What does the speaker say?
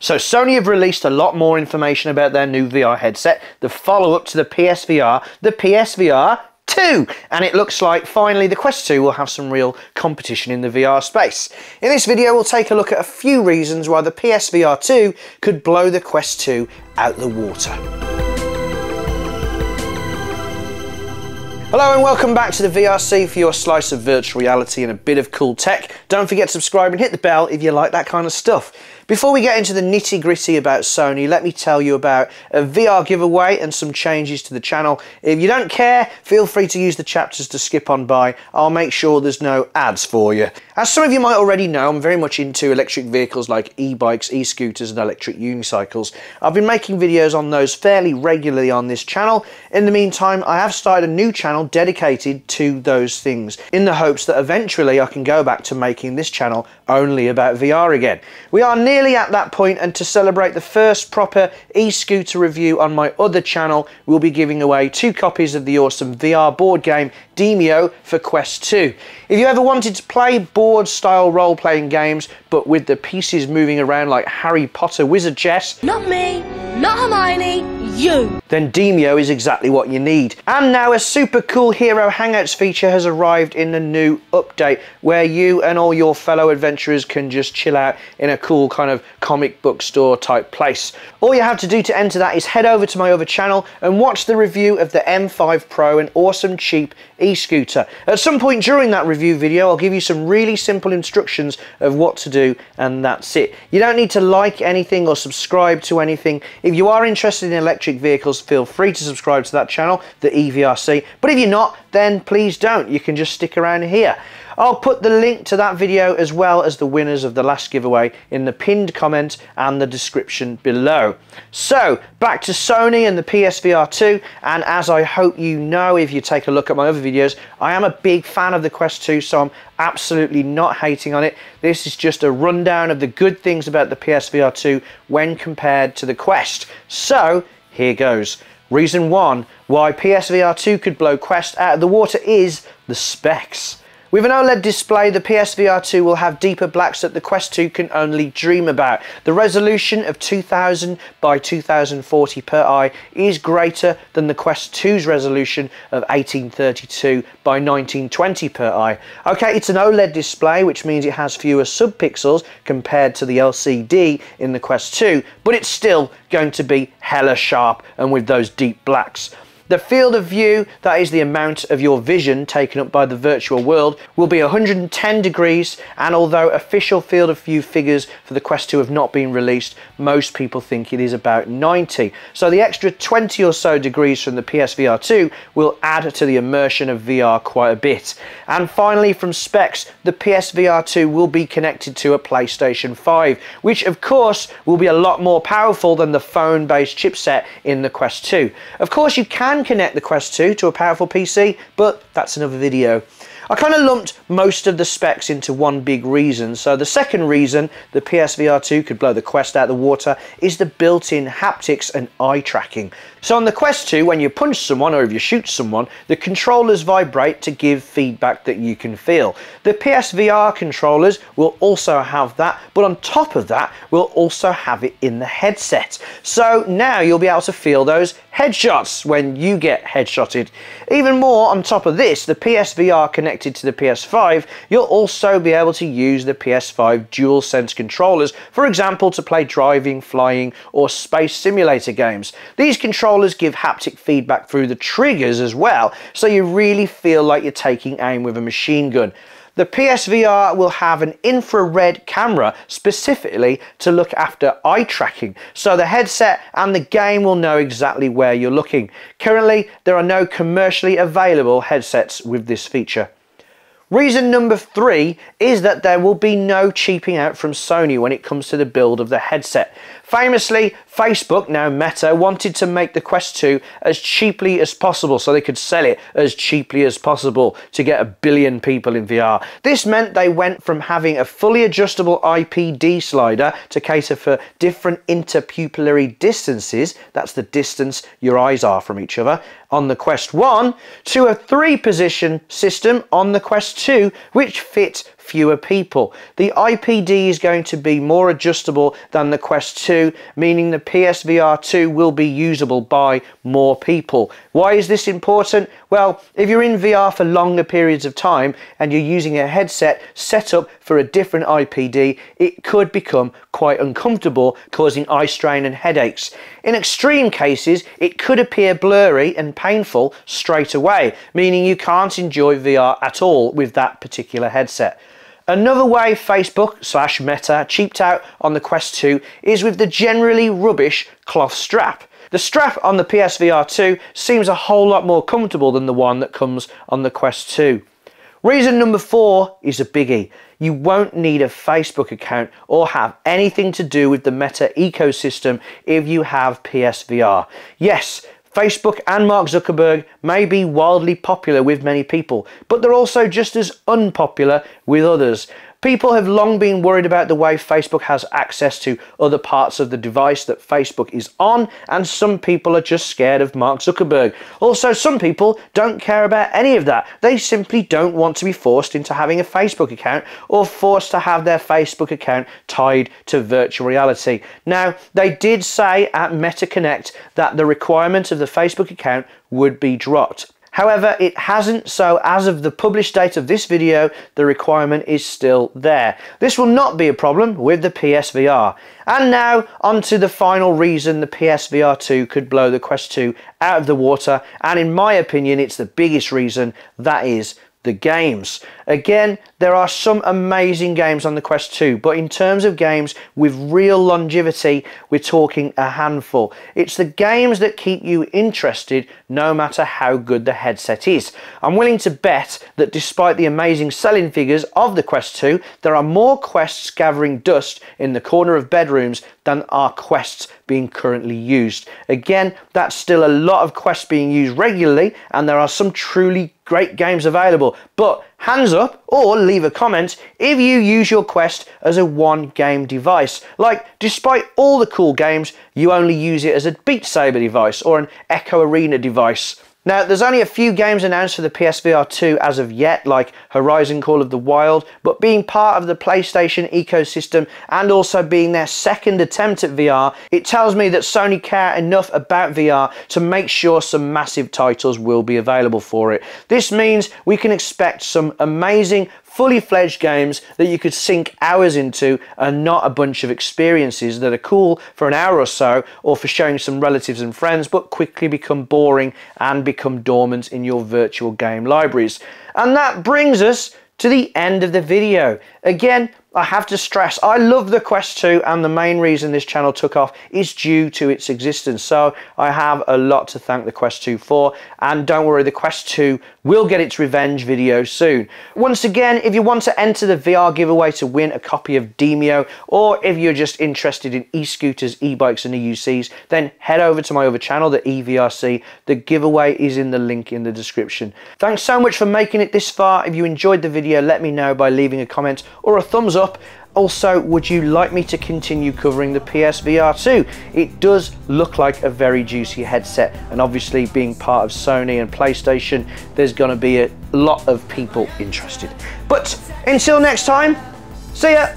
So Sony have released a lot more information about their new VR headset, the follow-up to the PSVR, the PSVR 2, and it looks like finally the Quest 2 will have some real competition in the VR space. In this video we'll take a look at a few reasons why the PSVR 2 could blow the Quest 2 out the water. Hello and welcome back to the VRC for your slice of virtual reality and a bit of cool tech. Don't forget to subscribe and hit the bell if you like that kind of stuff. Before we get into the nitty gritty about Sony, let me tell you about a VR giveaway and some changes to the channel. If you don't care, feel free to use the chapters to skip on by. I'll make sure there's no ads for you. As some of you might already know, I'm very much into electric vehicles like e-bikes, e-scooters and electric unicycles. I've been making videos on those fairly regularly on this channel. In the meantime, I have started a new channel dedicated to those things, in the hopes that eventually I can go back to making this channel only about VR again. We are nearly at that point, and to celebrate the first proper e-scooter review on my other channel, we'll be giving away 2 copies of the awesome VR board game Demeo for Quest 2. If you ever wanted to play board style role-playing games but with the pieces moving around like Harry Potter wizard chess, not me, not Hermione, you, then Demeo is exactly what you need. And now a super cool Hero Hangouts feature has arrived in the new update, where you and all your fellow adventurers can just chill out in a cool kind of comic book store type place. All you have to do to enter that is head over to my other channel and watch the review of the M5pro, an awesome cheap e-scooter. At some point during that review video I'll give you some really simple instructions of what to do, and that's it. You don't need to like anything or subscribe to anything. If you are interested in electric vehicles, feel free to subscribe to that channel, the EVRC, but if you're not, then please don't. You can just stick around here. I'll put the link to that video as well as the winners of the last giveaway in the pinned comment and the description below. So back to Sony and the PSVR 2, and as I hope you know if you take a look at my other videos, I am a big fan of the Quest 2, so I'm absolutely not hating on it. This is just a rundown of the good things about the PSVR 2 when compared to the Quest. So here goes. Reason 1 why PSVR 2 could blow Quest out of the water is the specs. With an OLED display, the PSVR 2 will have deeper blacks that the Quest 2 can only dream about. The resolution of 2000 by 2040 per eye is greater than the Quest 2's resolution of 1832 by 1920 per eye. Okay, it's an OLED display, which means it has fewer subpixels compared to the LCD in the Quest 2, but it's still going to be hella sharp and with those deep blacks. The field of view, that is the amount of your vision taken up by the virtual world, will be 110 degrees, and although official field of view figures for the Quest 2 have not been released, most people think it is about 90. So the extra 20 or so degrees from the PSVR 2 will add to the immersion of VR quite a bit. And finally, from specs, the PSVR 2 will be connected to a PlayStation 5, which of course will be a lot more powerful than the phone-based chipset in the Quest 2. Of course you can connect the Quest 2 to a powerful PC, but that's another video. I kind of lumped most of the specs into one big reason. So the second reason the PSVR 2 could blow the Quest out of the water is the built-in haptics and eye tracking. So on the Quest 2, when you punch someone or if you shoot someone, the controllers vibrate to give feedback that you can feel. The PSVR controllers will also have that, but on top of that, we'll also have it in the headset. So now you'll be able to feel those headshots when you get headshotted. Even more, on top of this, the PSVR connected to the PS5, you'll also be able to use the PS5 DualSense controllers, for example, to play driving, flying, or space simulator games. These controllers give haptic feedback through the triggers as well, so you really feel like you're taking aim with a machine gun. The PSVR will have an infrared camera specifically to look after eye tracking, so the headset and the game will know exactly where you're looking. Currently, there are no commercially available headsets with this feature. Reason number 3 is that there will be no cheaping out from Sony when it comes to the build of the headset. Famously, Facebook, now Meta, wanted to make the Quest 2 as cheaply as possible so they could sell it as cheaply as possible to get 1 billion people in VR. This meant they went from having a fully adjustable IPD slider to cater for different interpupillary distances, that's the distance your eyes are from each other, on the Quest 1, to a 3-position system on the Quest 2, which fit fewer people. The IPD is going to be more adjustable than the Quest 2, meaning the PSVR 2 will be usable by more people. Why is this important? Well, if you're in VR for longer periods of time and you're using a headset set up for a different IPD, it could become quite uncomfortable, causing eye strain and headaches. In extreme cases, it could appear blurry and painful straight away, meaning you can't enjoy VR at all with that particular headset. Another way Facebook/Meta cheaped out on the Quest 2 is with the generally rubbish cloth strap. The strap on the PSVR 2 seems a whole lot more comfortable than the one that comes on the Quest 2. Reason number 4 is a biggie. You won't need a Facebook account or have anything to do with the Meta ecosystem if you have PSVR. Yes, Facebook and Mark Zuckerberg may be wildly popular with many people, but they're also just as unpopular with others. People have long been worried about the way Facebook has access to other parts of the device that Facebook is on, and some people are just scared of Mark Zuckerberg. Also, some people don't care about any of that. They simply don't want to be forced into having a Facebook account or forced to have their Facebook account tied to virtual reality. Now, they did say at Meta Connect that the requirement of the Facebook account would be dropped. However, it hasn't, so as of the published date of this video, the requirement is still there. This will not be a problem with the PSVR. And now, on to the final reason the PSVR 2 could blow the Quest 2 out of the water, and in my opinion, it's the biggest reason, that is the games. Again, there are some amazing games on the Quest 2, but in terms of games with real longevity, we're talking a handful. It's the games that keep you interested no matter how good the headset is. I'm willing to bet that despite the amazing selling figures of the Quest 2, there are more Quests gathering dust in the corner of bedrooms than are Quests being currently used. Again, that's still a lot of Quests being used regularly, and there are some truly great games available, but hands up or leave a comment if you use your Quest as a one game device. Like, despite all the cool games, you only use it as a Beat Saber device or an Echo Arena device. Now, there's only a few games announced for the PSVR 2 as of yet, like Horizon Call of the Wild, but being part of the PlayStation ecosystem and also being their second attempt at VR, it tells me that Sony care enough about VR to make sure some massive titles will be available for it. This means we can expect some amazing, fully fledged games that you could sink hours into and not a bunch of experiences that are cool for an hour or so or for showing some relatives and friends but quickly become boring and become dormant in your virtual game libraries. And that brings us to the end of the video. Again, I have to stress, I love the Quest 2, and the main reason this channel took off is due to its existence. So I have a lot to thank the Quest 2 for, and don't worry, the Quest 2 will get its revenge video soon. Once again, if you want to enter the VR giveaway to win a copy of Demeo, or if you're just interested in e-scooters, e-bikes and EUCs, then head over to my other channel, the EVRC. The giveaway is in the link in the description. Thanks so much for making it this far. If you enjoyed the video, let me know by leaving a comment or a thumbs up. Also, would you like me to continue covering the PSVR 2? It does look like a very juicy headset, and obviously being part of Sony and PlayStation, there's going to be a lot of people interested. But until next time, see ya!